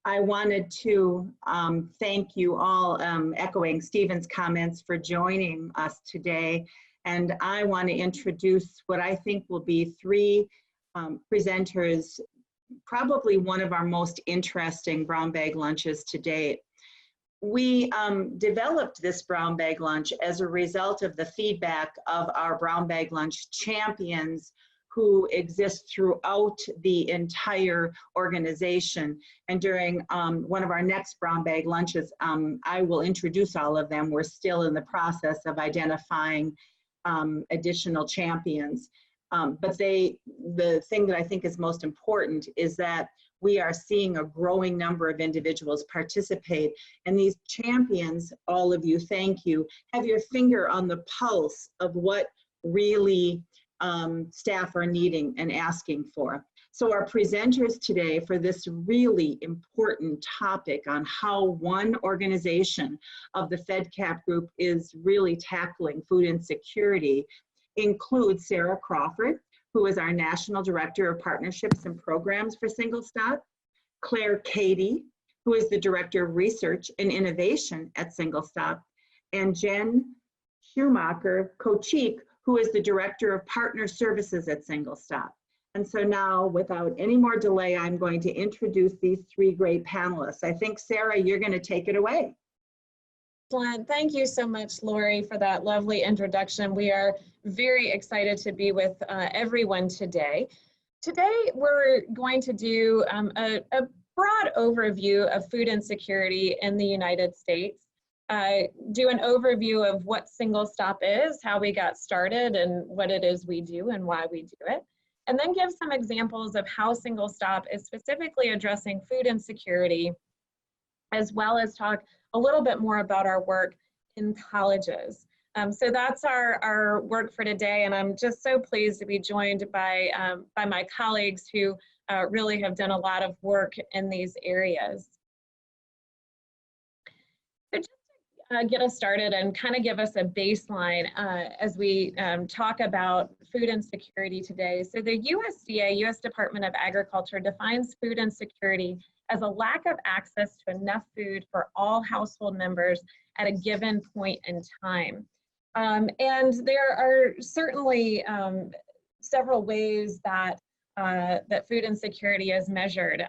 I wanted to thank you all, echoing Stephen's comments, for joining us today. And I want to introduce what I think will be three presenters, probably one of our most interesting brown bag lunches to date. We developed this brown bag lunch as a result of the feedback of our brown bag lunch champions who exist throughout the entire organization. And during one of our next brown bag lunches, I will introduce all of them. We're still in the process of identifying additional champions. But the thing that I think is most important is that we are seeing a growing number of individuals participate. And these champions, all of you, thank you, have your finger on the pulse of what really staff are needing and asking for. So our presenters today for this really important topic on how one organization of the Fedcap Group is really tackling food insecurity include Sarah Crawford, who is our National Director of Partnerships and Programs for Single Stop, Clare Cady, who is the Director of Research and Innovation at Single Stop, and Jen Schumacher-Kochik, who is the Director of Partner Services at Single Stop. And so now, without any more delay, I'm going to introduce these three great panelists. I think, Sarah, you're going to take it away. Excellent. Thank you so much, Lori, for that lovely introduction. We are very excited to be with everyone today. Today, we're going to do a broad overview of food insecurity in the United States, do an overview of what Single Stop is, how we got started, and what it is we do and why we do it, and then give some examples of how Single Stop is specifically addressing food insecurity, as well as talk a little bit more about our work in colleges. So that's our work for today, and I'm just so pleased to be joined by my colleagues who really have done a lot of work in these areas. So just to get us started and kind of give us a baseline as we talk about food insecurity today. So the USDA, U.S. Department of Agriculture, defines food insecurity as a lack of access to enough food for all household members at a given point in time. And there are certainly several ways that that food insecurity is measured.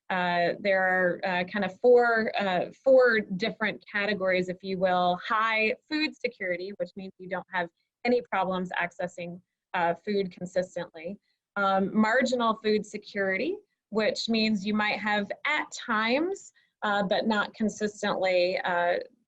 There are kind of four different categories, if you will. High food security, which means you don't have any problems accessing food consistently. Marginal food security, which means you might have at times, but not consistently,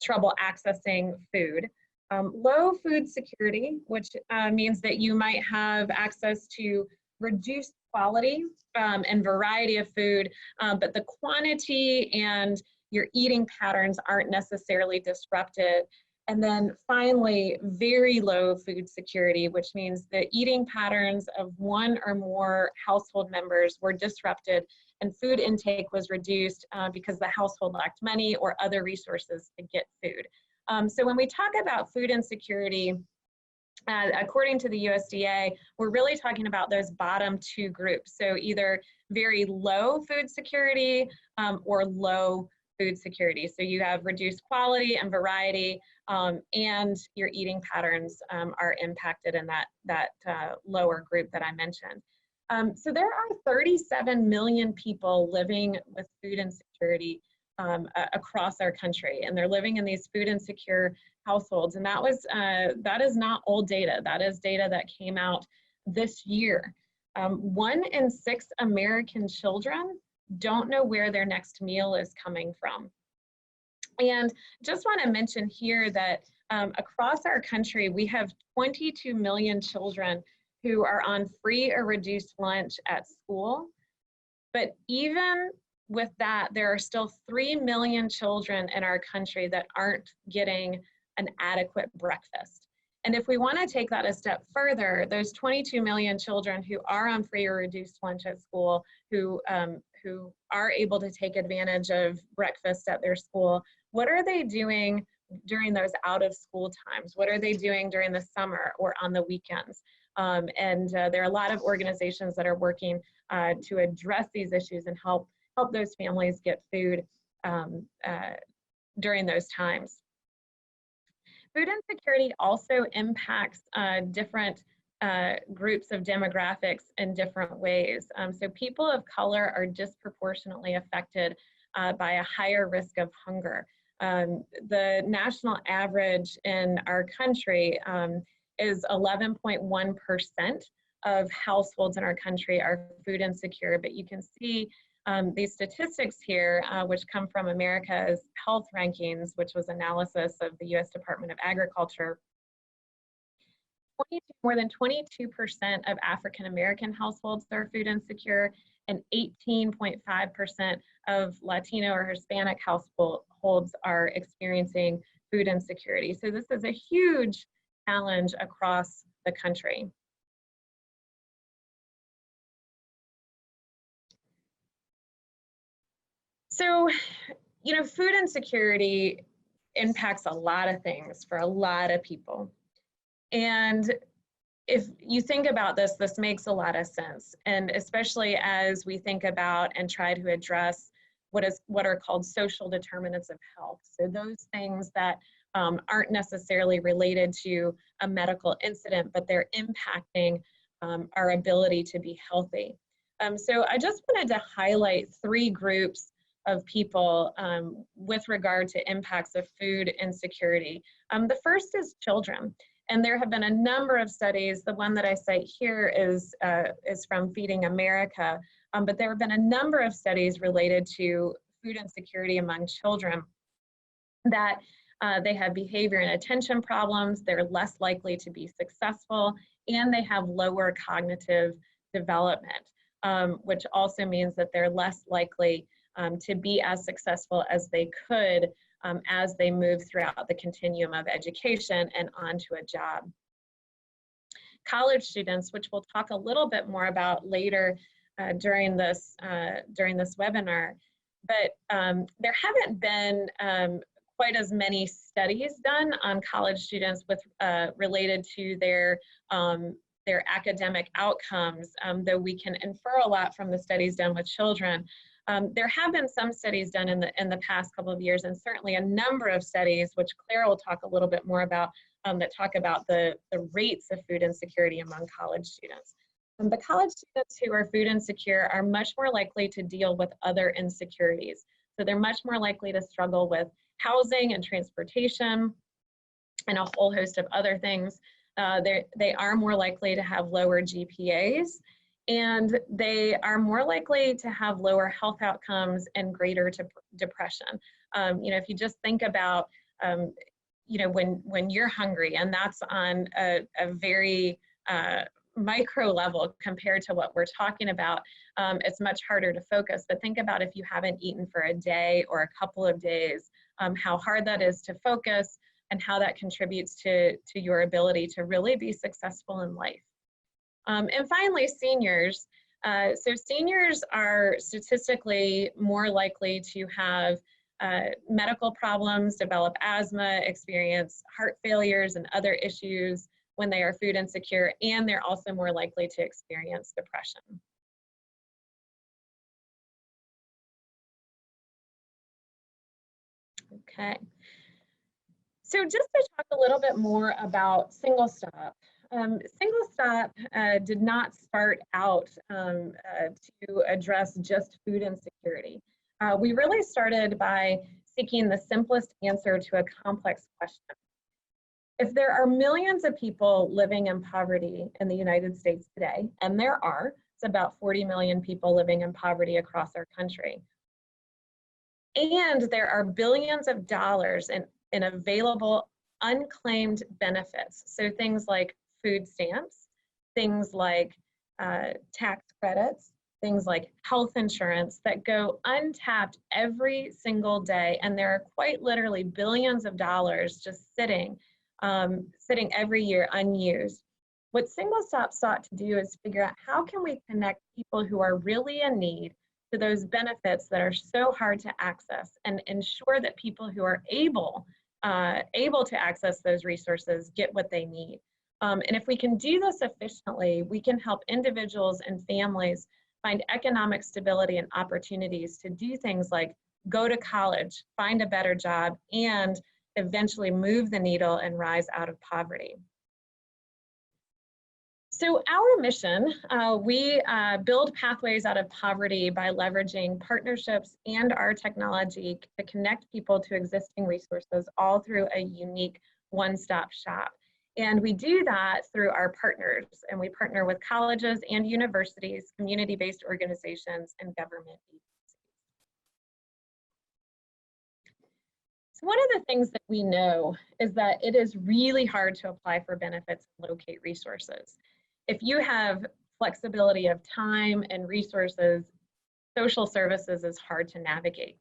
trouble accessing food. Low food security, which means that you might have access to reduced quality and variety of food, but the quantity and your eating patterns aren't necessarily disrupted. And then finally, very low food security, which means the eating patterns of one or more household members were disrupted and food intake was reduced because the household lacked money or other resources to get food. So when we talk about food insecurity, according to the USDA, we're really talking about those bottom two groups. So either very low food security or low food security. So you have reduced quality and variety, and your eating patterns are impacted in that lower group that I mentioned. So there are 37 million people living with food insecurity across our country, and they're living in these food insecure households. And that is not old data. That is data that came out this year. 1 in 6 American children don't know where their next meal is coming from. And just want to mention here that across our country, we have 22 million children who are on free or reduced lunch at school. But even with that, there are still 3 million children in our country that aren't getting an adequate breakfast. And if we want to take that a step further, those 22 million children who are on free or reduced lunch at school, who are able to take advantage of breakfast at their school, what are they doing during those out of school times? What are they doing during the summer or on the weekends? And there are a lot of organizations that are working to address these issues and help help those families get food during those times. Food insecurity also impacts different groups of demographics in different ways. So people of color are disproportionately affected by a higher risk of hunger. The national average in our country is 11.1% of households in our country are food insecure, but you can see these statistics here, which come from America's Health Rankings, which was analysis of the US Department of Agriculture. More than 22% of African American households are food insecure, and 18.5% of Latino or Hispanic households are experiencing food insecurity. So this is a huge challenge across the country. So, you know, food insecurity impacts a lot of things for a lot of people. And if you think about this, this makes a lot of sense. And especially as we think about and try to address what are called social determinants of health. So those things that aren't necessarily related to a medical incident, but they're impacting our ability to be healthy. So I just wanted to highlight 3 groups of people with regard to impacts of food insecurity. The first is children. And there have been a number of studies. The one that I cite here is from Feeding America, but there have been a number of studies related to food insecurity among children, that they have behavior and attention problems, they're less likely to be successful, and they have lower cognitive development, which also means that they're less likely to be as successful as they could as they move throughout the continuum of education and onto a job. College students, which we'll talk a little bit more about later during this webinar, but there haven't been quite as many studies done on college students with related to their academic outcomes, though we can infer a lot from the studies done with children. There have been some studies done in the past couple of years, and certainly a number of studies, which Clare will talk a little bit more about, that talk about the rates of food insecurity among college students. But college students who are food insecure are much more likely to deal with other insecurities. So they're much more likely to struggle with housing and transportation and a whole host of other things. They are more likely to have lower GPAs, and they are more likely to have lower health outcomes and greater depression. You know, if you just think about, you know, when you're hungry, and that's on a very micro level compared to what we're talking about, it's much harder to focus. But think about if you haven't eaten for a day or a couple of days, how hard that is to focus and how that contributes to your ability to really be successful in life. And finally, seniors. So seniors are statistically more likely to have medical problems, develop asthma, experience heart failures and other issues when they are food insecure, and they're also more likely to experience depression. Okay. So just to talk a little bit more about Single Stop. Single Stop did not start out to address just food insecurity. We really started by seeking the simplest answer to a complex question. If there are millions of people living in poverty in the United States today, and there are, it's about 40 million people living in poverty across our country, and there are billions of dollars in available unclaimed benefits, so things like food stamps, things like tax credits, things like health insurance that go untapped every single day, and there are quite literally billions of dollars just sitting every year unused. What Single Stop sought to do is figure out how can we connect people who are really in need to those benefits that are so hard to access, and ensure that people who are able to access those resources get what they need. And if we can do this efficiently, we can help individuals and families find economic stability and opportunities to do things like go to college, find a better job, and eventually move the needle and rise out of poverty. So our mission, we build pathways out of poverty by leveraging partnerships and our technology to connect people to existing resources, all through a unique one-stop shop. And we do that through our partners, and we partner with colleges and universities, community-based organizations, and government agencies. So one of the things that we know is that it is really hard to apply for benefits and locate resources. If you have flexibility of time and resources, social services is hard to navigate.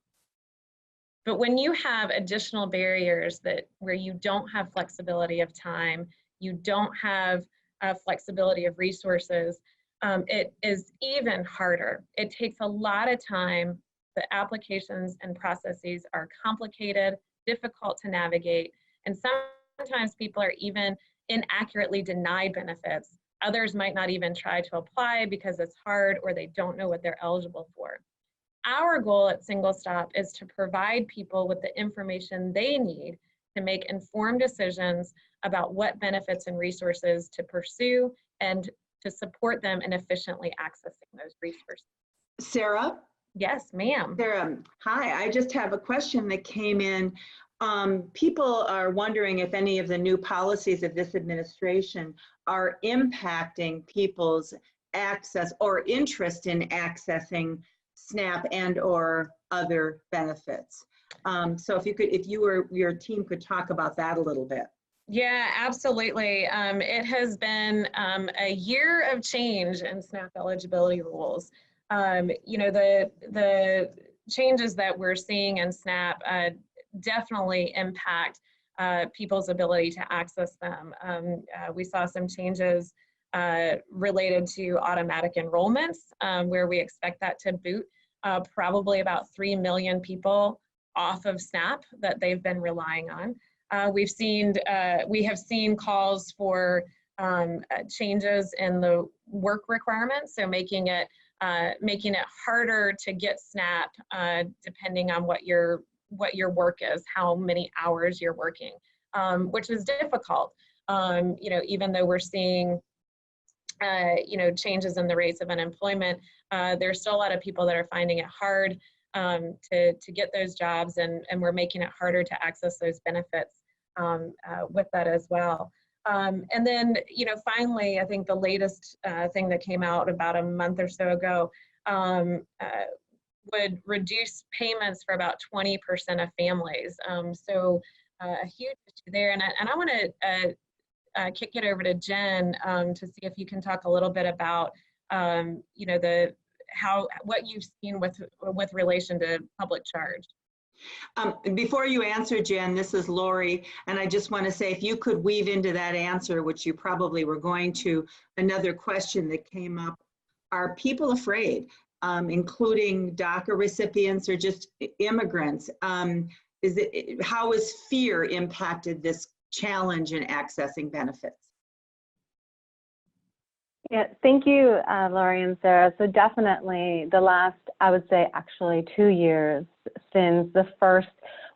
But when you have additional barriers where you don't have flexibility of time, you don't have flexibility of resources, it is even harder. It takes a lot of time. The applications and processes are complicated, difficult to navigate, and sometimes people are even inaccurately denied benefits. Others might not even try to apply because it's hard or they don't know what they're eligible for. Our goal at Single Stop is to provide people with the information they need to make informed decisions about what benefits and resources to pursue and to support them in efficiently accessing those resources. Sarah? Yes, ma'am. Sarah, hi, I just have a question that came in. People are wondering if any of the new policies of this administration are impacting people's access or interest in accessing SNAP and or other benefits. So if your team could talk about that a little bit. Yeah, absolutely. It has been a year of change in SNAP eligibility rules. You know, the changes that we're seeing in SNAP definitely impact people's ability to access them. We saw some changes related to automatic enrollments, where we expect that to boot probably about 3 million people off of SNAP that they've been relying on. We have seen calls for changes in the work requirements, so making it harder to get SNAP depending on what your work is, how many hours you're working, which is difficult. You know, even though we're seeing you know, changes in the rates of unemployment, there's still a lot of people that are finding it hard to get those jobs, and we're making it harder to access those benefits with that as well. And then, you know, finally, I think the latest thing that came out about a month or so ago would reduce payments for about 20% of families. So a huge issue there. And I want to kick it over to Jen to see if you can talk a little bit about, you know, what you've seen with relation to public charge. Before you answer, Jen, this is Lori, and I just want to say if you could weave into that answer, which you probably were going to, another question that came up. Are people afraid, including DACA recipients or just immigrants? How has fear impacted this challenge in accessing benefits? Yeah, thank you, Lori and Sarah. So definitely the last, I would say actually 2 years since the first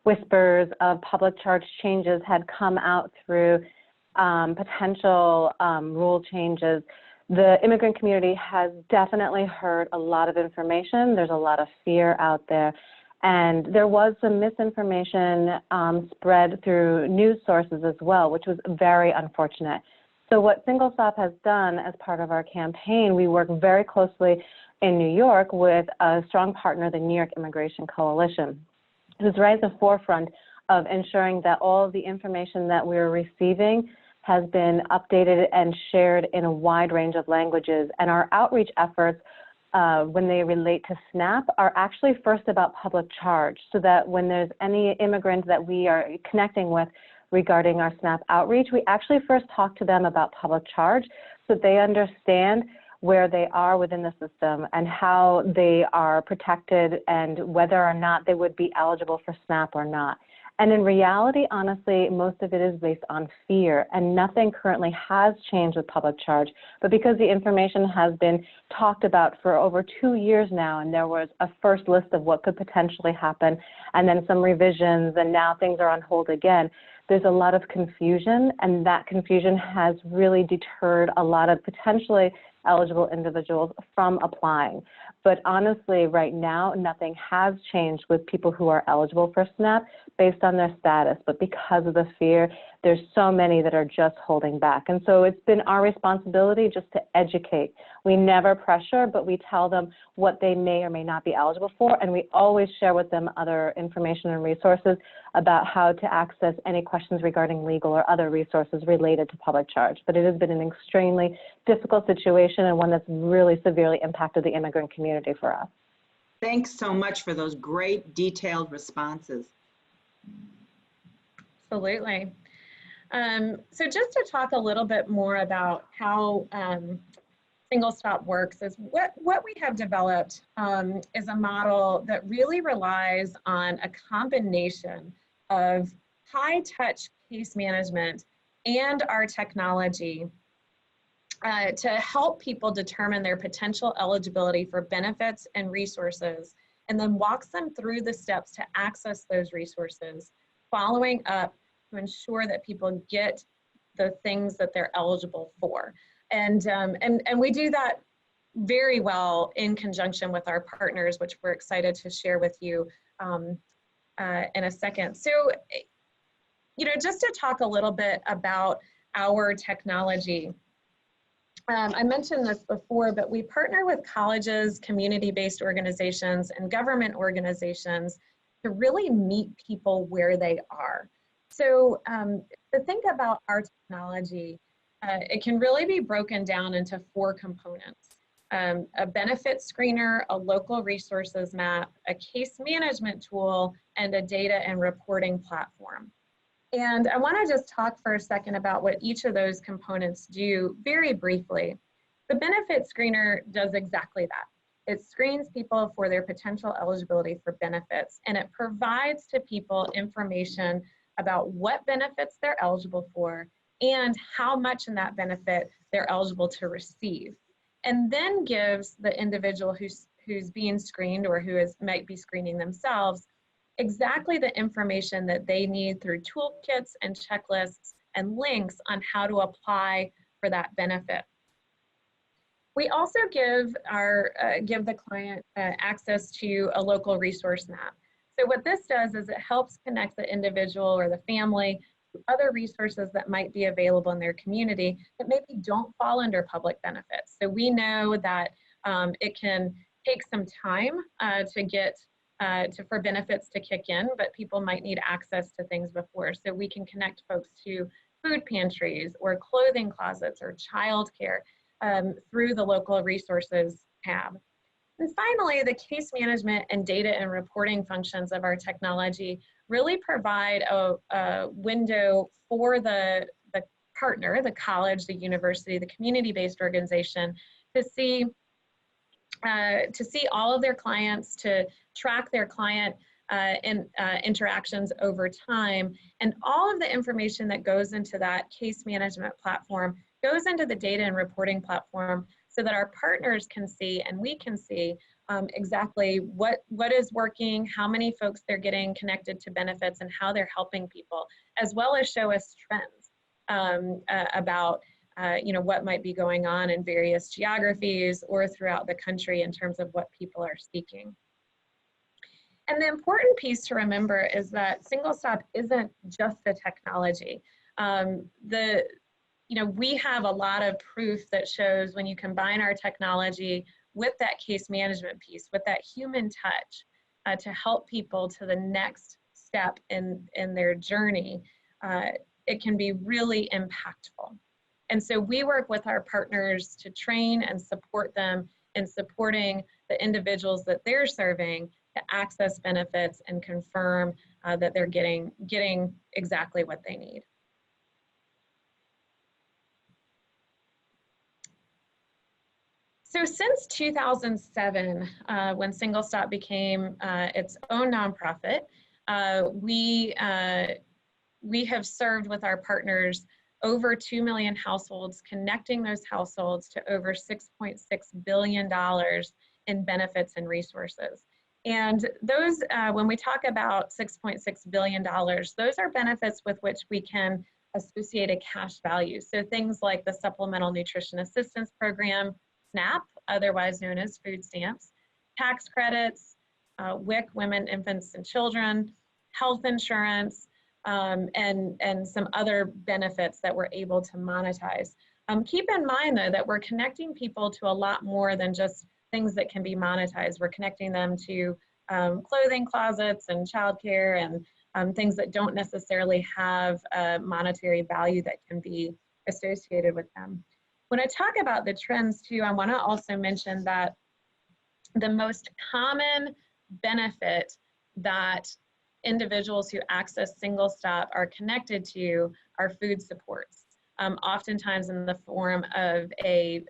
whispers of public charge changes had come out through potential rule changes, the immigrant community has definitely heard a lot of information. There's a lot of fear out there. And there was some misinformation spread through news sources as well, which was very unfortunate. So what Single Stop has done as part of our campaign, we work very closely in New York with a strong partner, the New York Immigration Coalition, who's right at the forefront of ensuring that all of the information that we're receiving has been updated and shared in a wide range of languages. And our outreach efforts, when they relate to SNAP, are actually first about public charge, so that when there's any immigrant that we are connecting with regarding our SNAP outreach, we actually first talk to them about public charge so that they understand where they are within the system and how they are protected and whether or not they would be eligible for SNAP or not. And in reality, honestly, most of it is based on fear, and nothing currently has changed with public charge. But because the information has been talked about for over 2 years now, and there was a first list of what could potentially happen, and then some revisions, and now things are on hold again, there's a lot of confusion, and that confusion has really deterred a lot of potentially eligible individuals from applying. But honestly, right now, nothing has changed with people who are eligible for SNAP based on their status. But because of the fear, there's so many that are just holding back. And so it's been our responsibility just to educate. We never pressure, but we tell them what they may or may not be eligible for. And we always share with them other information and resources about how to access any questions regarding legal or other resources related to public charge. But it has been an extremely difficult situation and one that's really severely impacted the immigrant community for us. Thanks so much for those great detailed responses. Absolutely. So just to talk a little bit more about how single stop works, is what we have developed is a model that really relies on a combination of high touch case management and our technology to help people determine their potential eligibility for benefits and resources, and then walks them through the steps to access those resources, following up to ensure that people get the things that they're eligible for. And we do that very well in conjunction with our partners, which we're excited to share with you in a second. So, you know, just to talk a little bit about our technology. I mentioned this before, but we partner with colleges, community-based organizations, and government organizations to really meet people where they are. So to think about our technology, it can really be broken down into 4 components: a benefit screener, a local resources map, a case management tool, and a data and reporting platform. And I want to just talk for a second about what each of those components do very briefly. The benefit screener does exactly that. It screens people for their potential eligibility for benefits, and it provides to people information about what benefits they're eligible for and how much in that benefit they're eligible to receive, and then gives the individual who's being screened or might be screening themselves exactly the information that they need through toolkits and checklists and links on how to apply for that benefit. We also give the client access to a local resource map. So what this does is it helps connect the individual or the family to other resources that might be available in their community that maybe don't fall under public benefits. So we know that it can take some time for benefits to kick in, but people might need access to things before. So we can connect folks to food pantries or clothing closets or childcare through the local resources tab. And finally, the case management and data and reporting functions of our technology really provide a window for the partner, the college, the university, the community-based organization, to see all of their clients, to track their client interactions over time. And all of the information that goes into that case management platform goes into the data and reporting platform so that our partners can see and we can see exactly what is working, how many folks they're getting connected to benefits, and how they're helping people, as well as show us trends about what might be going on in various geographies or throughout the country in terms of what people are seeking. And the important piece to remember is that single stop isn't just a technology. We have a lot of proof that shows when you combine our technology with that case management piece, with that human touch to help people to the next step in their journey, it can be really impactful. And so we work with our partners to train and support them in supporting the individuals that they're serving to access benefits and confirm that they're getting exactly what they need. So since 2007, when Single Stop became its own nonprofit, we have served with our partners over 2 million households, connecting those households to over $6.6 billion in benefits and resources. And those, when we talk about $6.6 billion, those are benefits with which we can associate a cash value. So things like the Supplemental Nutrition Assistance Program, SNAP, otherwise known as food stamps, tax credits, WIC, women, infants, and children, health insurance, and some other benefits that we're able to monetize. Keep in mind, though, that we're connecting people to a lot more than just things that can be monetized. We're connecting them to clothing closets and childcare and things that don't necessarily have a monetary value that can be associated with them. When I talk about the trends too, I want to also mention that the most common benefit that individuals who access single stop are connected to are food supports, oftentimes in the form of a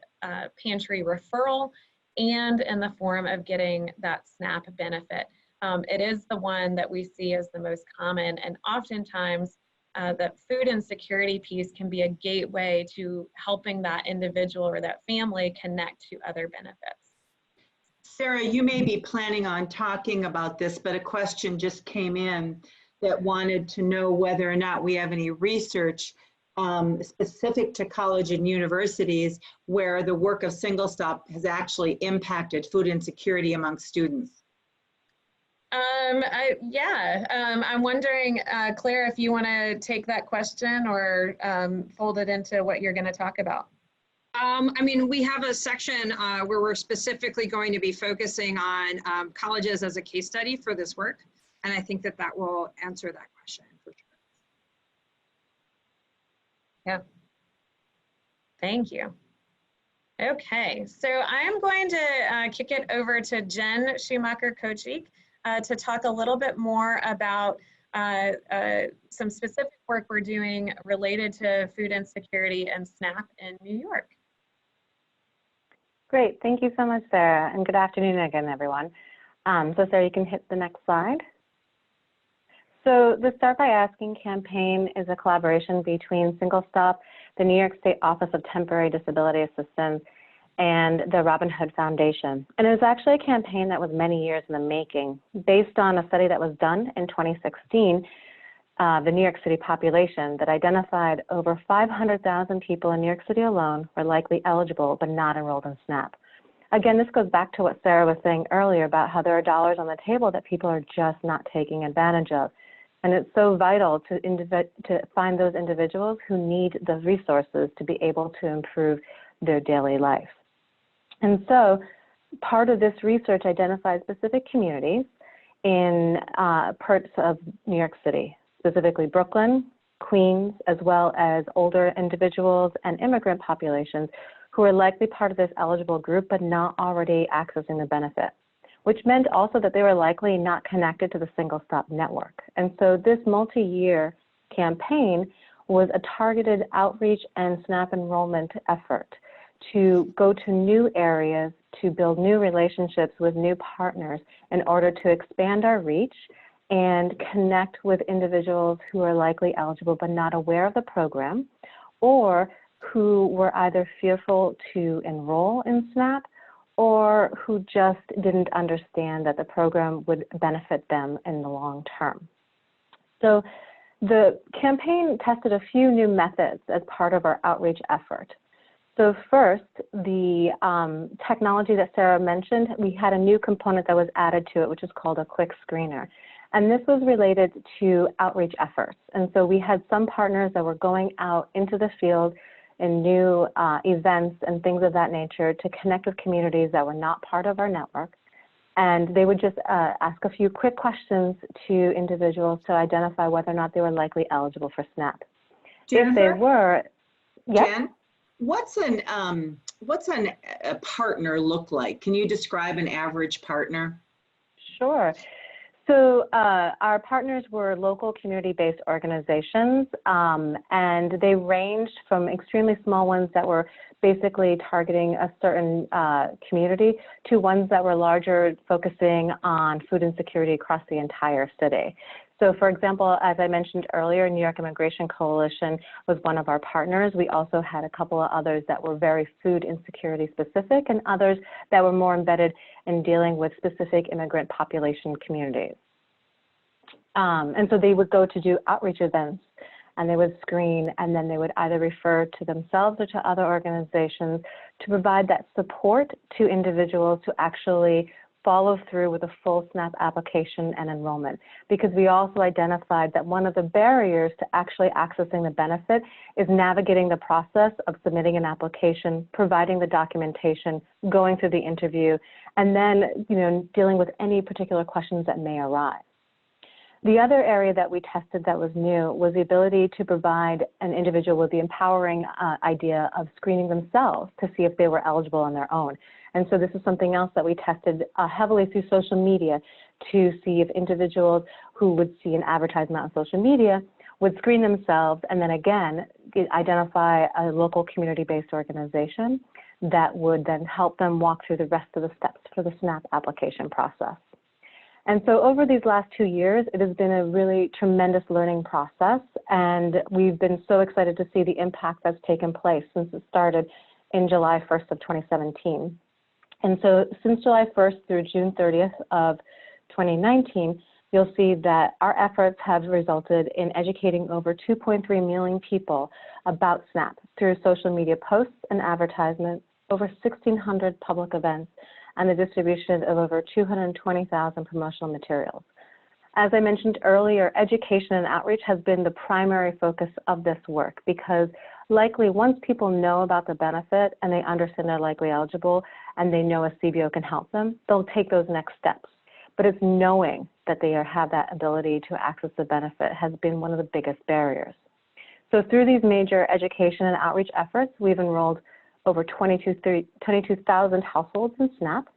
pantry referral and in the form of getting that SNAP benefit. It is the one that we see as the most common, and oftentimes that food insecurity piece can be a gateway to helping that individual or that family connect to other benefits. Sarah, you may be planning on talking about this, but a question just came in that wanted to know whether or not we have any research specific to college and universities where the work of single stop has actually impacted food insecurity among students. I'm wondering, Claire, if you want to take that question or fold it into what you're going to talk about. I mean, we have a section where we're specifically going to be focusing on colleges as a case study for this work. And I think that that will answer that question for sure. Yeah. Thank you. Okay, so I am going to kick it over to Jen Schumacher-Kochik to talk a little bit more about some specific work we're doing related to food insecurity and SNAP in New York. Great, thank you so much, Sarah, and good afternoon again, everyone. So Sarah, you can hit the next slide. So the Start by Asking campaign is a collaboration between Single Stop, the New York State Office of Temporary Disability Assistance, and the Robin Hood Foundation. And it was actually a campaign that was many years in the making, based on a study that was done in 2016, the New York City population that identified over 500,000 people in New York City alone were likely eligible but not enrolled in SNAP. Again, this goes back to what Sarah was saying earlier about how there are dollars on the table that people are just not taking advantage of. And it's so vital to find those individuals who need the resources to be able to improve their daily life. And so part of this research identifies specific communities in parts of New York City, specifically Brooklyn, Queens, as well as older individuals and immigrant populations who are likely part of this eligible group but not already accessing the benefit, which meant also that they were likely not connected to the Single Stop network. And so this multi-year campaign was a targeted outreach and SNAP enrollment effort to go to new areas, to build new relationships with new partners in order to expand our reach and connect with individuals who are likely eligible but not aware of the program, or who were either fearful to enroll in SNAP or who just didn't understand that the program would benefit them in the long term. So the campaign tested a few new methods as part of our outreach effort. So first, the technology that Sarah mentioned, we had a new component that was added to it, which is called a quick screener. And this was related to outreach efforts. And so we had some partners that were going out into the field in new events and things of that nature to connect with communities that were not part of our network. And they would just ask a few quick questions to individuals to identify whether or not they were likely eligible for SNAP. Jennifer? If they were, yes? Jen, what's a partner look like? Can you describe an average partner? Sure. So our partners were local community-based organizations, and they ranged from extremely small ones that were basically targeting a certain community, to ones that were larger, focusing on food insecurity across the entire city. So for example, as I mentioned earlier, New York Immigration Coalition was one of our partners. We also had a couple of others that were very food insecurity specific, and others that were more embedded in dealing with specific immigrant population communities. And so they would go to do outreach events, and they would screen, and then they would either refer to themselves or to other organizations to provide that support to individuals to actually follow through with a full SNAP application and enrollment. Because we also identified that one of the barriers to actually accessing the benefit is navigating the process of submitting an application, providing the documentation, going through the interview, and then dealing with any particular questions that may arise. The other area that we tested that was new was the ability to provide an individual with the empowering idea of screening themselves to see if they were eligible on their own. And so this is something else that we tested heavily through social media to see if individuals who would see an advertisement on social media would screen themselves, and then again, identify a local community-based organization that would then help them walk through the rest of the steps for the SNAP application process. And so over these last 2 years, it has been a really tremendous learning process, and we've been so excited to see the impact that's taken place since it started in July 1st of 2017. And so since July 1st through June 30th of 2019, you'll see that our efforts have resulted in educating over 2.3 million people about SNAP through social media posts and advertisements, over 1,600 public events, and the distribution of over 220,000 promotional materials. As I mentioned earlier, education and outreach has been the primary focus of this work, because likely once people know about the benefit and they understand they're likely eligible and they know a CBO can help them, they'll take those next steps. But it's knowing that they have that ability to access the benefit has been one of the biggest barriers. So through these major education and outreach efforts, we've enrolled over 22,000 households in SNAP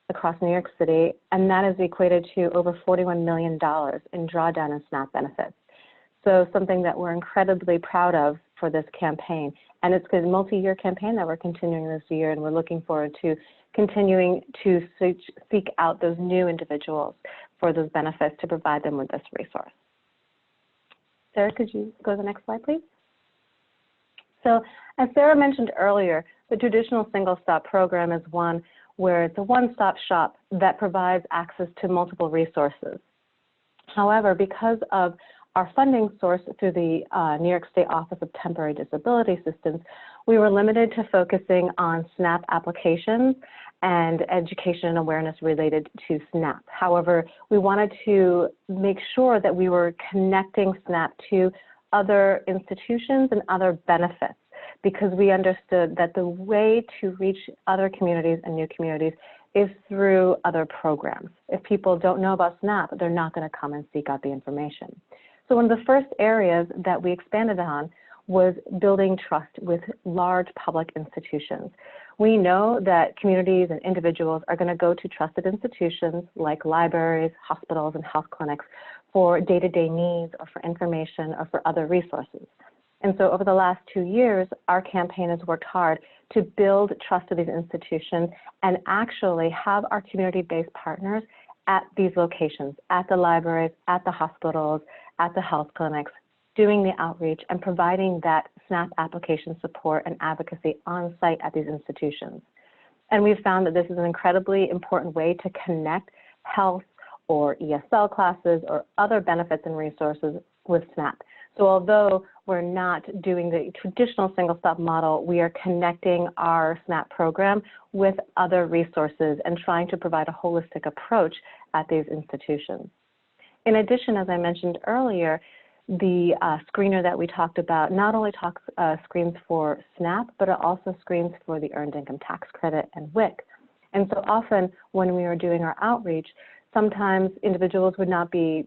across New York City, and that is equated to over $41 million in drawdown in SNAP benefits. So something that we're incredibly proud of for this campaign. And it's a multi-year campaign that we're continuing this year, and we're looking forward to continuing to seek out those new individuals for those benefits to provide them with this resource. Sarah, could you go to the next slide, please? So as Sarah mentioned earlier, the traditional single-stop program is one where it's a one-stop shop that provides access to multiple resources. However, because of our funding source through the New York State Office of Temporary Disability Assistance, we were limited to focusing on SNAP applications and education and awareness related to SNAP. However, we wanted to make sure that we were connecting SNAP to other institutions and other benefits, because we understood that the way to reach other communities and new communities is through other programs. If people don't know about SNAP, they're not going to come and seek out the information. So one of the first areas that we expanded on was building trust with large public institutions. We know that communities and individuals are going to go to trusted institutions like libraries, hospitals, and health clinics for day-to-day needs or for information or for other resources. And so over the last 2 years, our campaign has worked hard to build trust to these institutions and actually have our community-based partners at these locations, at the libraries, at the hospitals, at the health clinics, doing the outreach and providing that SNAP application support and advocacy on site at these institutions. And we've found that this is an incredibly important way to connect health or ESL classes or other benefits and resources with SNAP. So although we're not doing the traditional single-stop model, we are connecting our SNAP program with other resources and trying to provide a holistic approach at these institutions. In addition, as I mentioned earlier, the screener that we talked about not only screens for SNAP, but it also screens for the Earned Income Tax Credit and WIC. And so often when we are doing our outreach, sometimes individuals would not be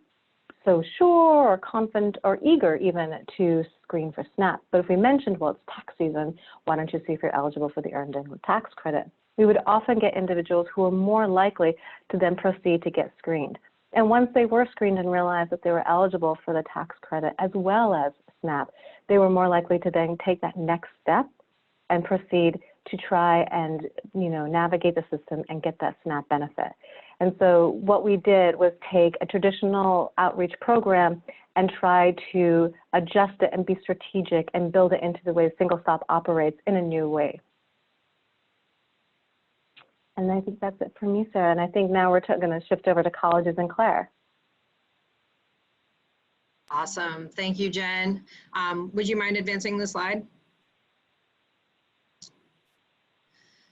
so sure or confident or eager even to screen for SNAP. But if we mentioned, well, it's tax season, why don't you see if you're eligible for the Earned Income Tax Credit? We would often get individuals who are more likely to then proceed to get screened. And once they were screened and realized that they were eligible for the tax credit as well as SNAP, they were more likely to then take that next step and proceed to try and, navigate the system and get that SNAP benefit. And so what we did was take a traditional outreach program and try to adjust it and be strategic and build it into the way Single Stop operates in a new way. And I think that's it for me, Sarah. And I think now we're going to shift over to colleges in Clare. Awesome. Thank you, Jen. Would you mind advancing the slide?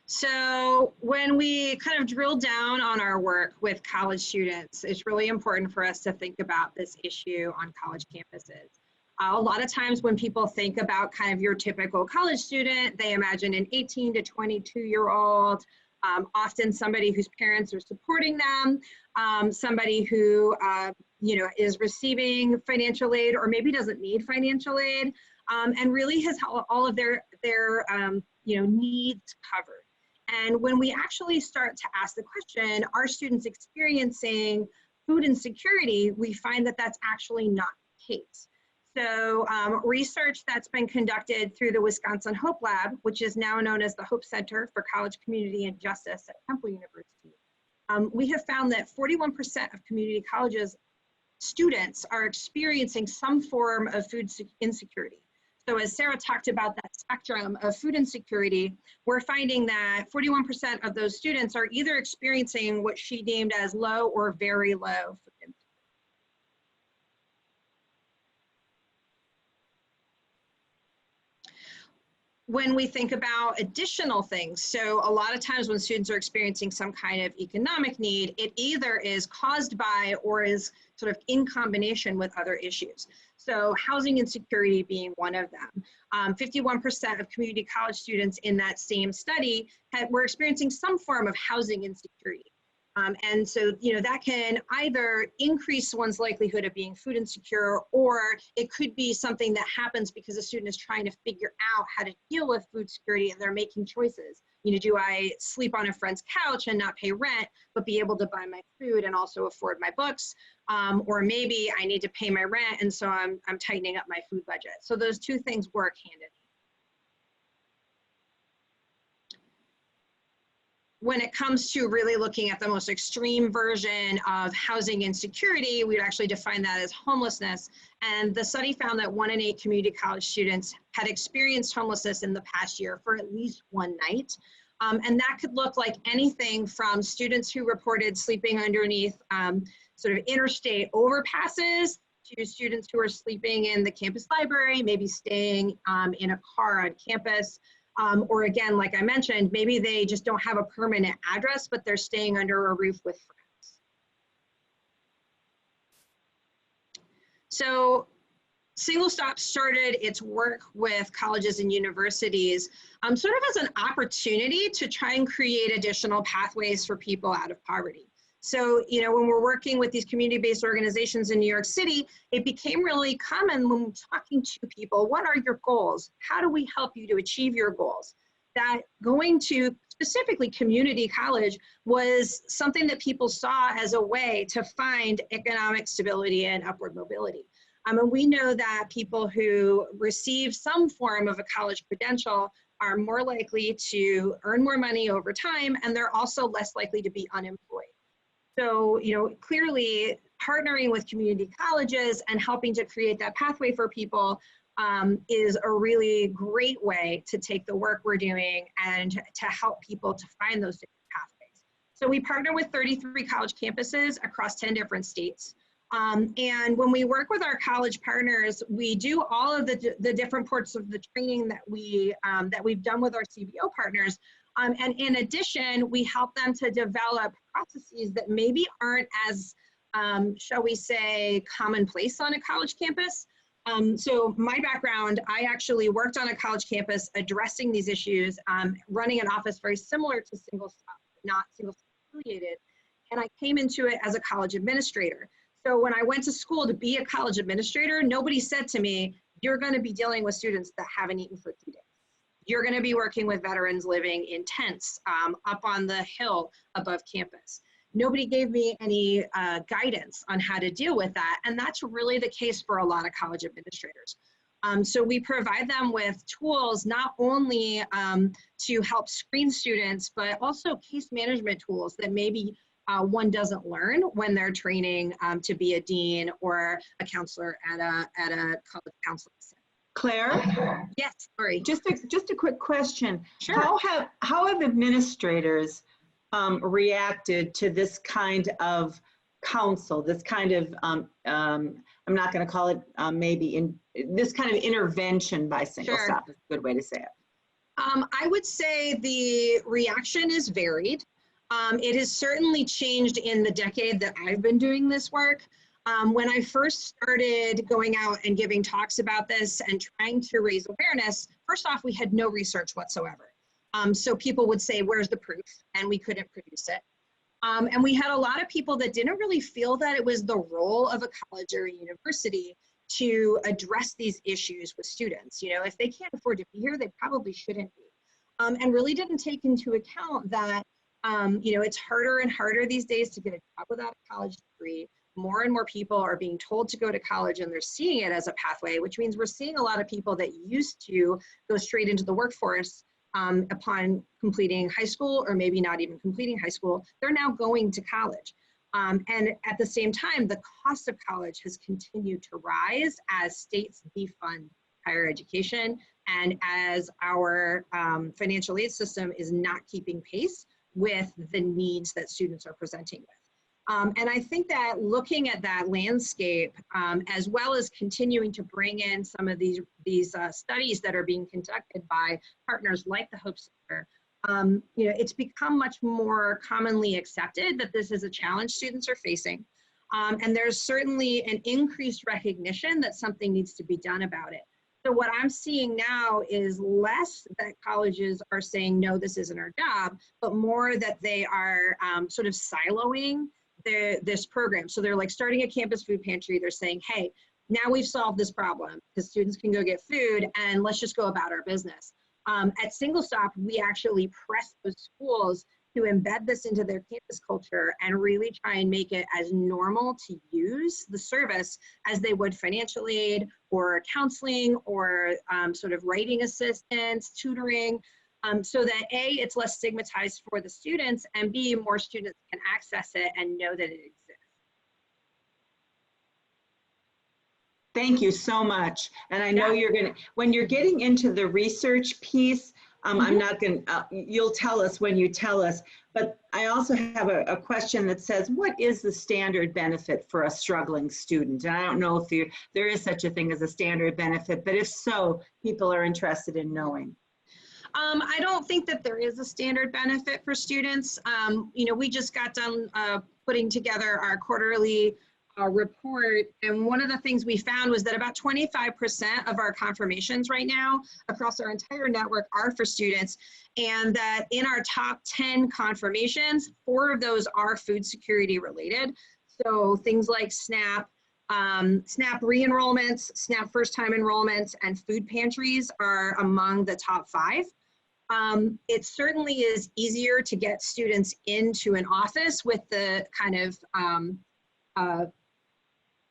So when we kind of drill down on our work with college students, it's really important for us to think about this issue on college campuses. A lot of times when people think about kind of your typical college student, they imagine an 18 to 22-year-old, often somebody whose parents are supporting them, somebody who is receiving financial aid or maybe doesn't need financial aid, and really has all of their needs covered. And when we actually start to ask the question, are students experiencing food insecurity, we find that that's actually not the case. So research that's been conducted through the Wisconsin Hope Lab, which is now known as the Hope Center for College Community and Justice at Temple University, we have found that 41% of community colleges students are experiencing some form of food insecurity. So as Sarah talked about that spectrum of food insecurity, we're finding that 41% of those students are either experiencing what she deemed as low or very low food insecurity. When we think about additional things, so a lot of times when students are experiencing some kind of economic need, it either is caused by or is sort of in combination with other issues. So housing insecurity being one of them. 51% of community college students in that same study were experiencing some form of housing insecurity. And so, that can either increase one's likelihood of being food insecure, or it could be something that happens because a student is trying to figure out how to deal with food security and they're making choices. Do I sleep on a friend's couch and not pay rent, but be able to buy my food and also afford my books? Or maybe I need to pay my rent and so I'm tightening up my food budget. So those two things work hand in hand. When it comes to really looking at the most extreme version of housing insecurity, we'd actually define that as homelessness. And the study found that 1 in 8 community college students had experienced homelessness in the past year for at least one night. And that could look like anything from students who reported sleeping underneath sort of interstate overpasses to students who are sleeping in the campus library, maybe staying in a car on campus. Or again, like I mentioned, maybe they just don't have a permanent address, but they're staying under a roof with friends. So Single Stop started its work with colleges and universities sort of as an opportunity to try and create additional pathways for people out of poverty. So, when we're working with these community-based organizations in New York City, it became really common when talking to people, what are your goals? How do we help you to achieve your goals? That going to specifically community college was something that people saw as a way to find economic stability and upward mobility. And we know that people who receive some form of a college credential are more likely to earn more money over time, and they're also less likely to be unemployed. So, clearly partnering with community colleges and helping to create that pathway for people is a really great way to take the work we're doing and to help people to find those different pathways. So we partner with 33 college campuses across 10 different states. And when we work with our college partners, we do all of the different parts of the training that we've done with our CBO partners. And in addition, we help them to develop processes that maybe aren't as, shall we say, commonplace on a college campus. So my background, I actually worked on a college campus addressing these issues, running an office very similar to Single Stop, not Single Stop affiliated. And I came into it as a college administrator. So when I went to school to be a college administrator, nobody said to me, you're going to be dealing with students that haven't eaten for 2 days. You're going to be working with veterans living in tents up on the hill above campus. Nobody gave me any guidance on how to deal with that. And that's really the case for a lot of college administrators. So we provide them with tools not only to help screen students, but also case management tools that maybe one doesn't learn when they're training to be a dean or a counselor at a college counseling center. Claire? Yes, sorry. Just a quick question. Sure. How have administrators reacted to this kind of counsel, this kind of, I'm not going to call it this kind of intervention by Single Sure. Stop is a good way to say it. I would say the reaction is varied. It has certainly changed in the decade that I've been doing this work. When I first started going out and giving talks about this and trying to raise awareness, first off, we had no research whatsoever. So people would say, where's the proof? And we couldn't produce it. And we had a lot of people that didn't really feel that it was the role of a college or a university to address these issues with students. You know, if they can't afford to be here, they probably shouldn't be. And really didn't take into account that, you know, it's harder and harder these days to get a job without a college degree. More and more people are being told to go to college and they're seeing it as a pathway, which means we're seeing a lot of people that used to go straight into the workforce upon completing high school, or maybe not even completing high school, they're now going to college. And at the same time, the cost of college has continued to rise as states defund higher education and as our financial aid system is not keeping pace with the needs that students are presenting with. And I think that looking at that landscape, as well as continuing to bring in some of these studies that are being conducted by partners like the Hope Center, you know, it's become much more commonly accepted that this is a challenge students are facing. And there's certainly an increased recognition that something needs to be done about it. So what I'm seeing now is less that colleges are saying, no, this isn't our job, but more that they are sort of siloing this program. So they're like starting a campus food pantry. They're saying, hey, now we've solved this problem because students can go get food and let's just go about our business. At Single Stop, we actually press those schools to embed this into their campus culture and really try and make it as normal to use the service as they would financial aid or counseling or sort of writing assistance, tutoring, so that A, it's less stigmatized for the students, and B, more students can access it and know that it exists. Thank you so much. And I know you're going to, when you're getting into the research piece, I'm not going to, you'll tell us when you tell us, but I also have a question that says, what is the standard benefit for a struggling student? And I don't know if there is such a thing as a standard benefit, but if so, people are interested in knowing. I don't think that there is a standard benefit for students. You know, we just got done putting together our quarterly report, and one of the things we found was that about 25% of our confirmations right now across our entire network are for students, and that in our top 10 confirmations, 4 of those are food security related. So things like SNAP, SNAP re-enrollments, SNAP first-time enrollments, and food pantries are among the top 5. It certainly is easier to get students into an office with the kind of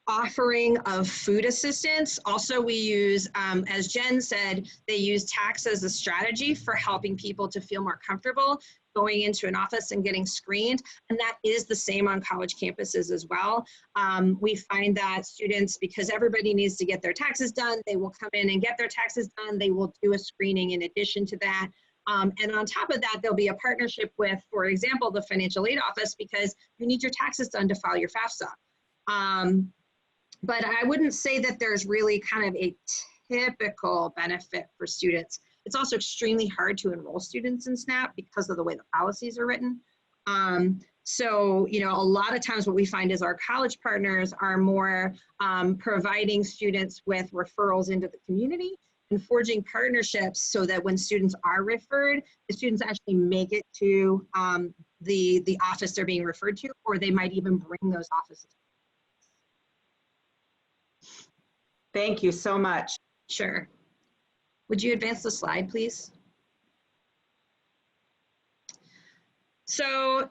offering of food assistance. Also, we use, as Jen said, they use tax as a strategy for helping people to feel more comfortable going into an office and getting screened. And that is the same on college campuses as well. We find that students, because everybody needs to get their taxes done, they will come in and get their taxes done. They will do a screening in addition to that. And on top of that, there'll be a partnership with, for example, the financial aid office, because you need your taxes done to file your FAFSA. But I wouldn't say that there's really kind of a typical benefit for students. It's also extremely hard to enroll students in SNAP because of the way the policies are written. So, you know, a lot of times what we find is our college partners are more providing students with referrals into the community and forging partnerships so that when students are referred, the students actually make it to the office they're being referred to, or they might even bring those offices. Thank you so much. Sure. Would you advance the slide, please? So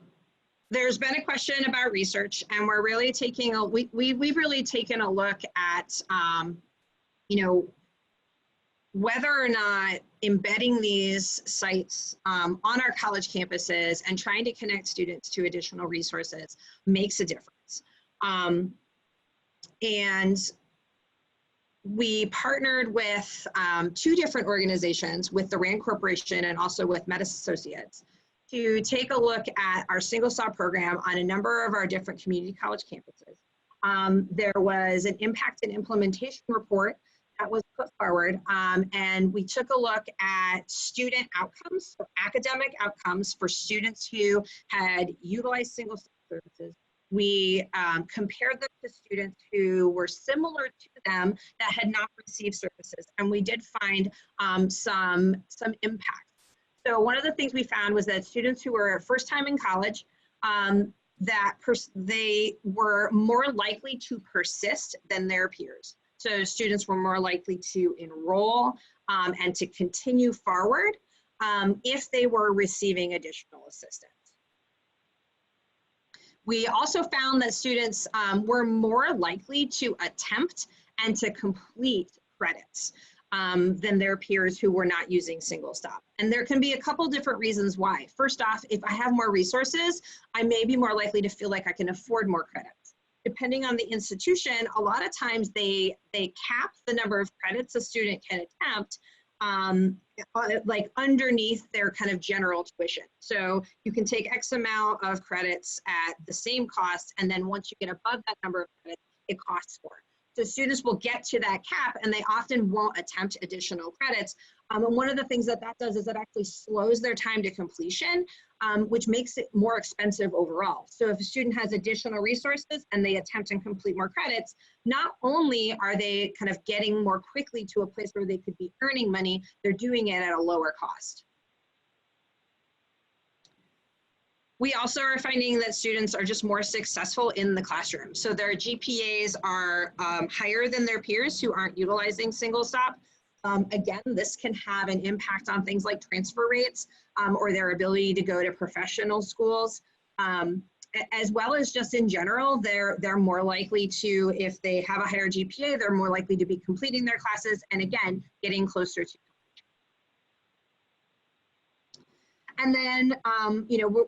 there's been a question about research, and we're really taking a, we've really taken a look at, you know, whether or not embedding these sites on our college campuses and trying to connect students to additional resources makes a difference. And we partnered with 2 different organizations, with the RAND Corporation and also with Metis Associates, to take a look at our single stop program on a number of our different community college campuses. There was an impact and implementation report that was put forward, and we took a look at student outcomes, so academic outcomes for students who had utilized single stop services. We compared them to students who were similar to them that had not received services, and we did find some impact. So one of the things we found was that students who were first time in college, they were more likely to persist than their peers. So students were more likely to enroll and to continue forward if they were receiving additional assistance. We also found that students were more likely to attempt and to complete credits than their peers who were not using single stop. And there can be a couple different reasons why. First off, if I have more resources, I may be more likely to feel like I can afford more credits. Depending on the institution, a lot of times they cap the number of credits a student can attempt like underneath their kind of general tuition. So you can take X amount of credits at the same cost, and then once you get above that number of credits, it costs more. So students will get to that cap and they often won't attempt additional credits. And one of the things that does is it actually slows their time to completion, which makes it more expensive overall. So if a student has additional resources and they attempt and complete more credits, not only are they kind of getting more quickly to a place where they could be earning money, they're doing it at a lower cost. We also are finding that students are just more successful in the classroom. So their GPAs are higher than their peers who aren't utilizing single stop. Again, this can have an impact on things like transfer rates or their ability to go to professional schools, as well as just in general, they're more likely to, if they have a higher GPA, they're more likely to be completing their classes and again, getting closer to completion. And then, you know,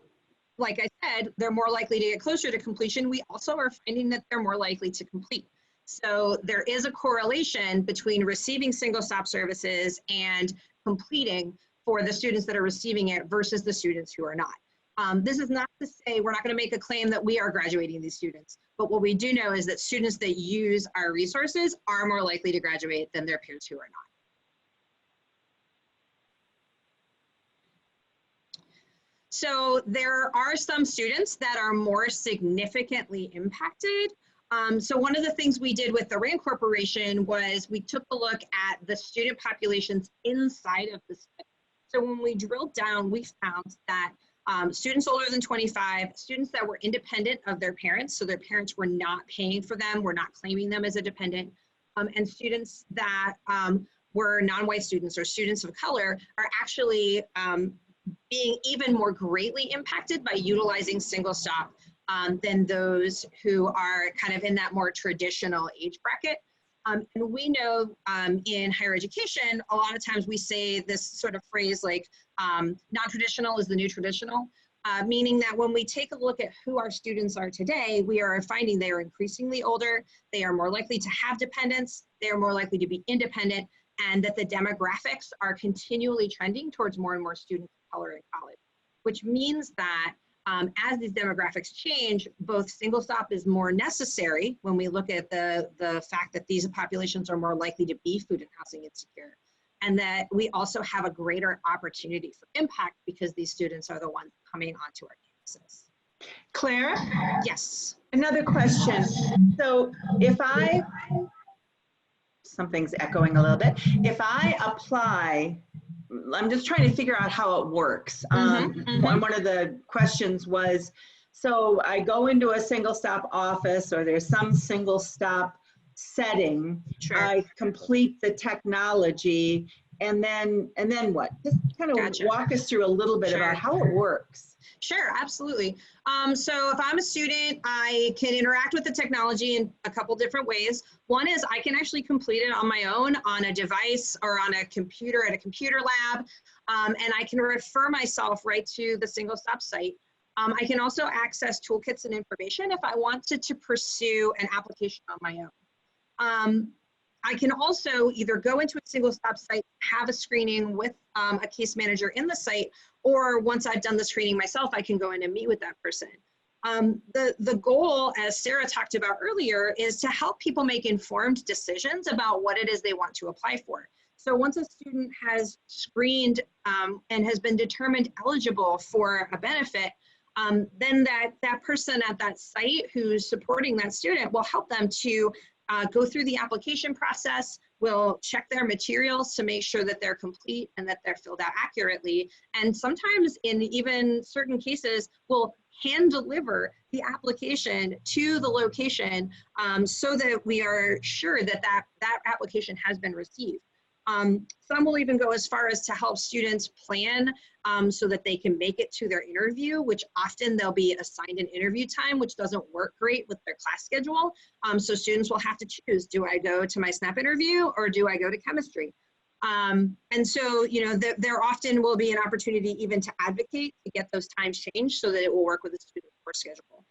like I said, they're more likely to get closer to completion. We also are finding that they're more likely to complete. So there is a correlation between receiving single stop services and completing for the students that are receiving it versus the students who are not. This is not to say we're not going to make a claim that we are graduating these students, but what we do know is that students that use our resources are more likely to graduate than their peers who are not. So there are some students that are more significantly impacted. So one of the things we did with the RAND Corporation was we took a look at the student populations inside of the study. So when we drilled down, we found that students older than 25, students that were independent of their parents, so their parents were not paying for them, were not claiming them as a dependent, and students that were non-white students or students of color are actually being even more greatly impacted by utilizing single stop than those who are kind of in that more traditional age bracket. And we know in higher education, a lot of times we say this sort of phrase like non-traditional is the new traditional, meaning that when we take a look at who our students are today, we are finding they are increasingly older, they are more likely to have dependents, they are more likely to be independent, and that the demographics are continually trending towards more and more students of color in college, which means that as these demographics change, both single stop is more necessary when we look at the fact that these populations are more likely to be food and housing insecure, and that we also have a greater opportunity for impact because these students are the ones coming onto our campuses. Claire? Yes. Another question. So if something's echoing a little bit. If I apply, I'm just trying to figure out how it works. One of the questions was, so I go into a single stop office or there's some single stop setting, Sure. I complete the technology, and then what? Just kind of Gotcha. walk us through a little bit Sure. about how it works. Sure, absolutely. So if I'm a student, I can interact with the technology in a couple different ways. One is I can actually complete it on my own on a device or on a computer at a computer lab, and I can refer myself right to the Single Stop site. I can also access toolkits and information if I wanted to pursue an application on my own. I can also either go into a Single Stop site, have a screening with a case manager in the site, or once I've done the screening myself, I can go in and meet with that person. The goal, as Sarah talked about earlier, is to help people make informed decisions about what it is they want to apply for. So once a student has screened and has been determined eligible for a benefit, then that person at that site who's supporting that student will help them to go through the application process, will check their materials to make sure that they're complete and that they're filled out accurately. And sometimes in even certain cases, will hand deliver the application to the location so that we are sure that that application has been received. Some will even go as far as to help students plan so that they can make it to their interview, which often they'll be assigned an interview time, which doesn't work great with their class schedule. So students will have to choose, do I go to my SNAP interview or do I go to chemistry? And so, you know, there often will be an opportunity even to advocate to get those times changed so that it will work with the student's work schedule.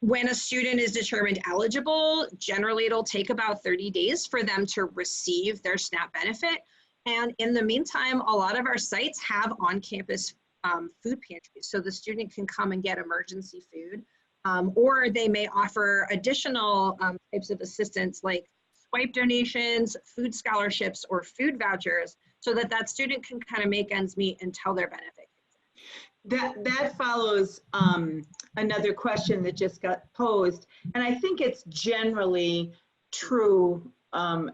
When a student is determined eligible, generally it'll take about 30 days for them to receive their SNAP benefit. And in the meantime, a lot of our sites have on-campus food pantries. So the student can come and get emergency food, or they may offer additional types of assistance like swipe donations, food scholarships, or food vouchers so that that student can kind of make ends meet until their benefit. That follows another question that just got posed, and I think it's generally true,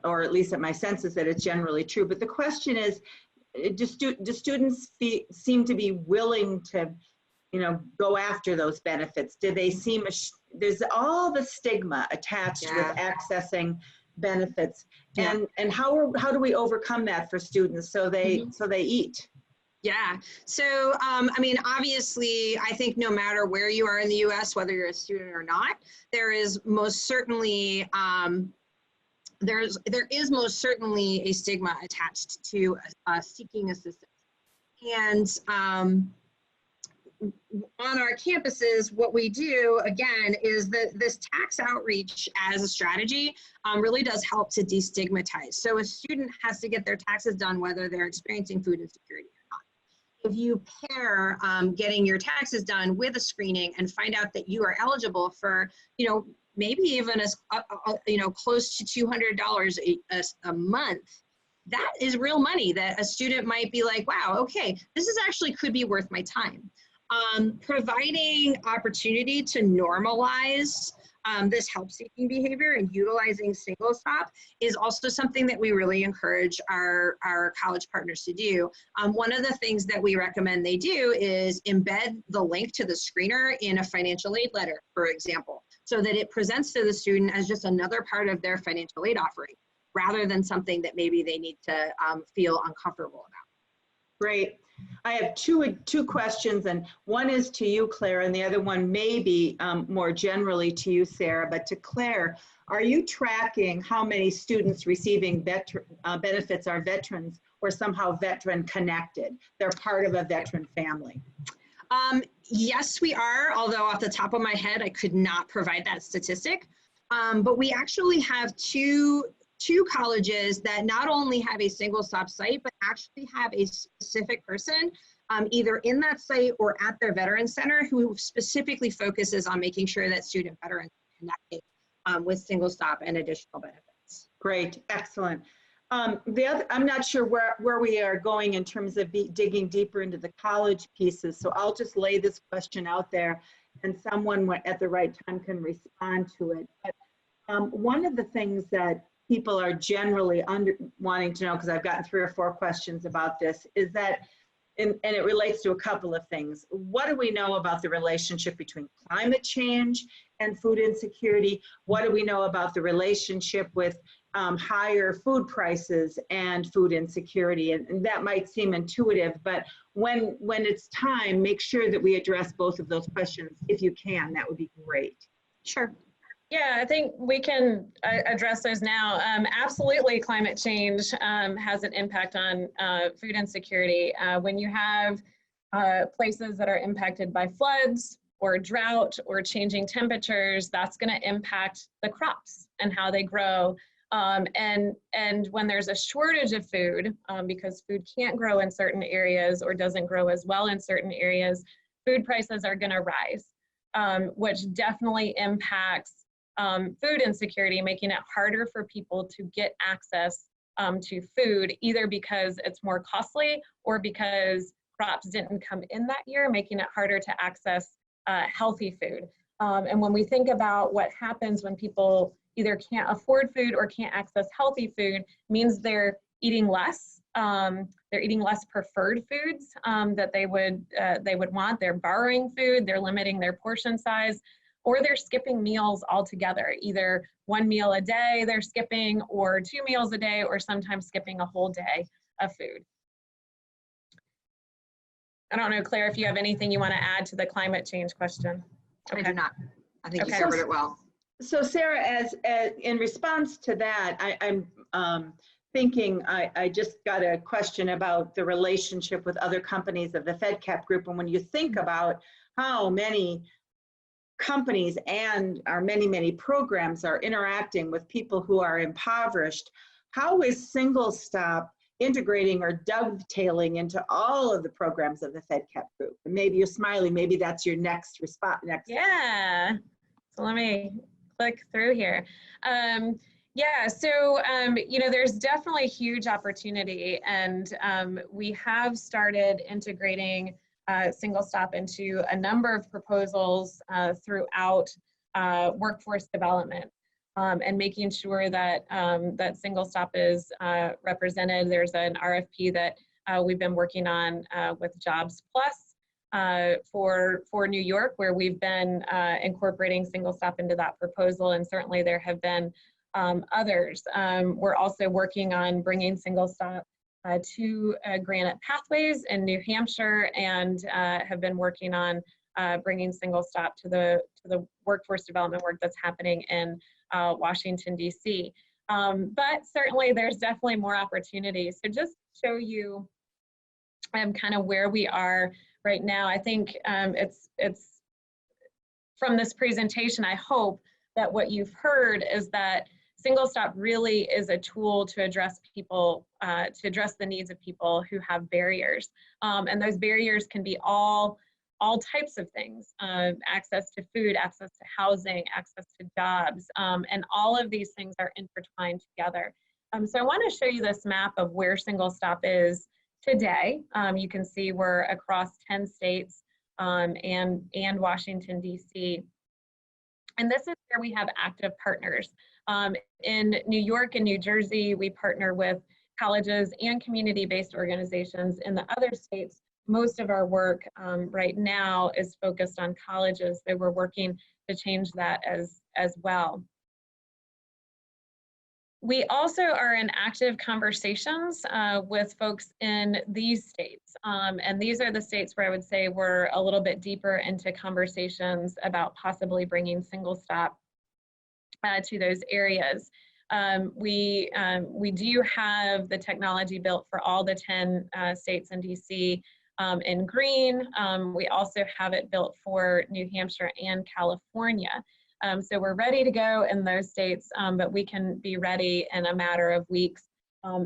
or at least my sense is that it's generally true, but the question is, do students seem to be willing to, you know, go after those benefits? Do they seem, there's all the stigma attached with accessing benefits, and how do we overcome that for students so they eat? Yeah, so I mean, obviously, I think no matter where you are in the U.S., whether you're a student or not, there is most certainly there is most certainly a stigma attached to seeking assistance. And on our campuses, what we do again is that this tax outreach as a strategy really does help to destigmatize. So a student has to get their taxes done whether they're experiencing food insecurity or not. If you pair getting your taxes done with a screening and find out that you are eligible for, you know, maybe even as, you know, close to $200 a month, that is real money that a student might be like, wow, okay, this is actually could be worth my time. Providing opportunity to normalize this help-seeking behavior and utilizing Single Stop is also something that we really encourage our college partners to do. One of the things that we recommend they do is embed the link to the screener in a financial aid letter, for example, so that it presents to the student as just another part of their financial aid offering, rather than something that maybe they need to feel uncomfortable about. Great. I have two questions, and one is to you, Claire, and the other one may be more generally to you, Sarah. But to Claire, are you tracking how many students receiving benefits are veterans or somehow veteran connected? They're part of a veteran family. Yes, we are, although off the top of my head, I could not provide that statistic. But we actually have two colleges that not only have a Single Stop site, but actually have a specific person either in that site or at their veteran center who specifically focuses on making sure that student veterans are connected with Single Stop and additional benefits. Great, excellent. I'm not sure where we are going in terms of digging deeper into the college pieces, so I'll just lay this question out there and someone at the right time can respond to it. But one of the things that people are generally wanting to know, because I've gotten 3 or 4 questions about this, is that and it relates to a couple of things. What do we know about the relationship between climate change and food insecurity? What do we know about the relationship with higher food prices and food insecurity? And that might seem intuitive, but when it's time, make sure that we address both of those questions. If you can, that would be great. Sure. Yeah, I think we can address those now. Absolutely, climate change has an impact on food insecurity. When you have places that are impacted by floods or drought or changing temperatures, that's going to impact the crops and how they grow. And when there's a shortage of food, because food can't grow in certain areas or doesn't grow as well in certain areas, food prices are going to rise, which definitely impacts food insecurity, making it harder for people to get access to food, either because it's more costly or because crops didn't come in that year, making it harder to access healthy food. And when we think about what happens when people either can't afford food or can't access healthy food, means they're eating less. They're eating less preferred foods that they would want. They're borrowing food. They're limiting their portion size, or they're skipping meals altogether. Either one meal a day they're skipping, or 2 meals a day, or sometimes skipping a whole day of food. I don't know, Claire, if you have anything you want to add to the climate change question. Okay. I do not. I think you Okay. covered it well. So Sarah, as in response to that, I'm thinking, I just got a question about the relationship with other companies of the Fedcap Group. And when you think about how many companies and our many programs are interacting with people who are impoverished, how is Single Stop integrating or dovetailing into all of the programs of the Fedcap Group? And maybe you're smiling, maybe that's your next response. Yeah, so let me click through here. Yeah, so, you know, there's definitely huge opportunity, and we have started integrating Single Stop into a number of proposals throughout workforce development, and making sure that that Single Stop is represented. There's an RFP that we've been working on with Jobs Plus for New York, where we've been incorporating Single Stop into that proposal, and certainly there have been others. We're also working on bringing Single Stop to Granite Pathways in New Hampshire, and have been working on bringing Single Stop to the workforce development work that's happening in Washington, D.C. But certainly there's definitely more opportunities. So just to show you kind of where we are right now, I think it's from this presentation, I hope that what you've heard is that Single Stop really is a tool to address people, to address the needs of people who have barriers. And those barriers can be all types of things: access to food, access to housing, access to jobs, and all of these things are intertwined together. So I want to show you this map of where Single Stop is today. You can see we're across 10 states and Washington, D.C. And this is where we have active partners. In New York and New Jersey, we partner with colleges and community-based organizations. In the other states, most of our work right now is focused on colleges, so we're working to change that as well. We also are in active conversations with folks in these states. And these are the states where I would say we're a little bit deeper into conversations about possibly bringing Single Stop to those areas. We do have the technology built for all the 10 states in DC in green. We also have it built for New Hampshire and California. So we're ready to go in those states, but we can be ready in a matter of weeks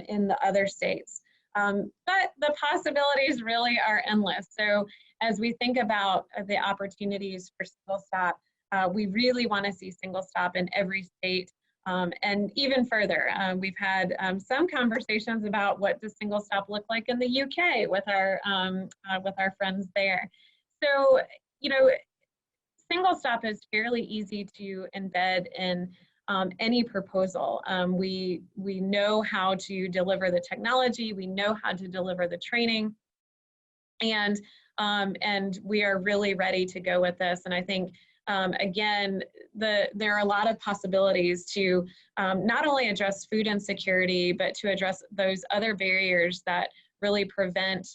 in the other states. But the possibilities really are endless. So as we think about the opportunities for Single Stop, we really want to see Single Stop in every state, and even further. We've had some conversations about what does Single Stop look like in the UK with our friends there. So, you know, Single Stop is fairly easy to embed in any proposal. We know how to deliver the technology, we know how to deliver the training, And we are really ready to go with this. And I think, again, there are a lot of possibilities to not only address food insecurity, but to address those other barriers that really prevent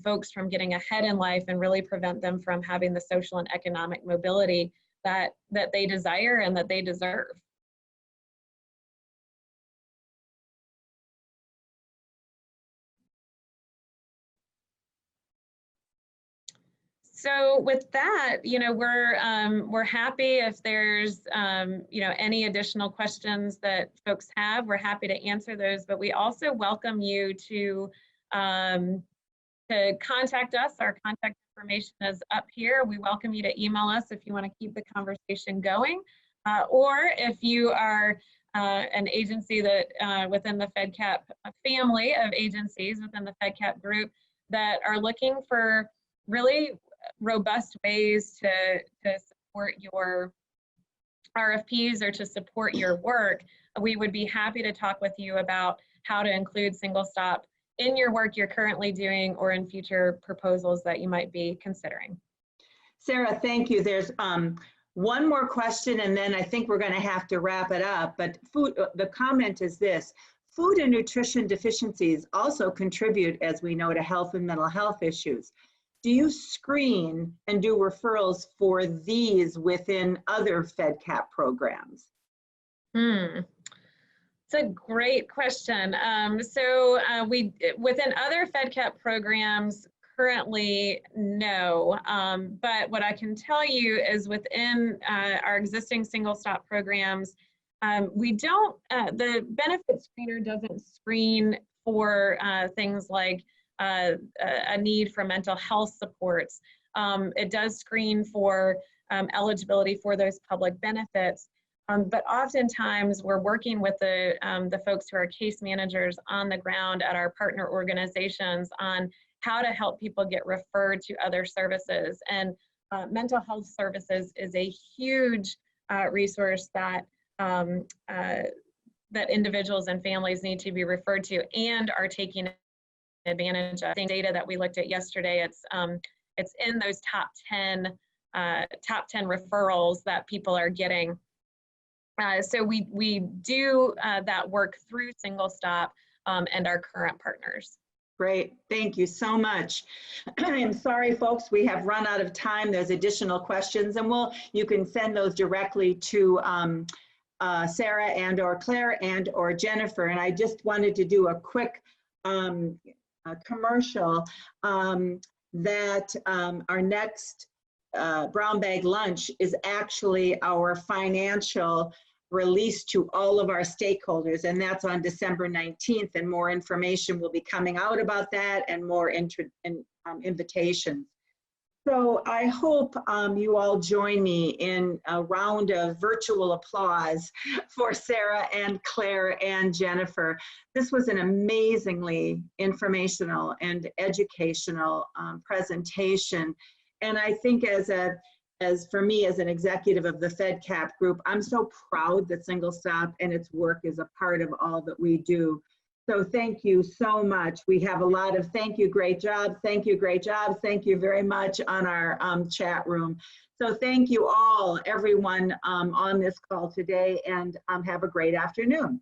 folks from getting ahead in life and really prevent them from having the social and economic mobility that they desire and that they deserve. So with that, we're happy if there's any additional questions that folks have. We're happy to answer those, but we also welcome you to contact us. Our contact information is up here. We welcome you to email us if you want to keep the conversation going, or if you are an agency that within the Fedcap family of agencies within the Fedcap Group that are looking for really robust ways to support your RFPs or to support your work, we would be happy to talk with you about how to include single stop in your work you're currently doing or in future proposals that you might be considering. Sarah, thank you. There's one more question, and then I think we're going to have to wrap it up. But the comment is this: food and nutrition deficiencies also contribute, as we know, to health and mental health issues. Do you screen and do referrals for these within other Fedcap programs? It's a great question. So we, within other Fedcap programs, currently no. But what I can tell you is within our existing single stop programs, we don't, the benefit screener doesn't screen for things like a need for mental health supports. It does screen for eligibility for those public benefits, but oftentimes we're working with the folks who are case managers on the ground at our partner organizations on how to help people get referred to other services. And mental health services is a huge resource that that individuals and families need to be referred to and are taking advantage of. Data that we looked at yesterday, it's in those top 10 referrals that people are getting. So we do that work through single stop and our current partners. Great, thank you so much. I'm sorry, folks, we have run out of time. There's additional questions, and you can send those directly to Sarah and or Claire and or Jennifer. And I just wanted to do a quick commercial that our next brown bag lunch is actually our financial release to all of our stakeholders, and that's on December 19th, and more information will be coming out about that and more invitations. So I hope you all join me in a round of virtual applause for Sarah and Claire and Jennifer. This was an amazingly informational and educational presentation. And I think as for me as an executive of the Fedcap Group, I'm so proud that Single Stop and its work is a part of all that we do. So thank you so much. We have a lot of thank you, great job, thank you, great job, thank you very much on our chat room. So thank you all, everyone on this call today, and have a great afternoon.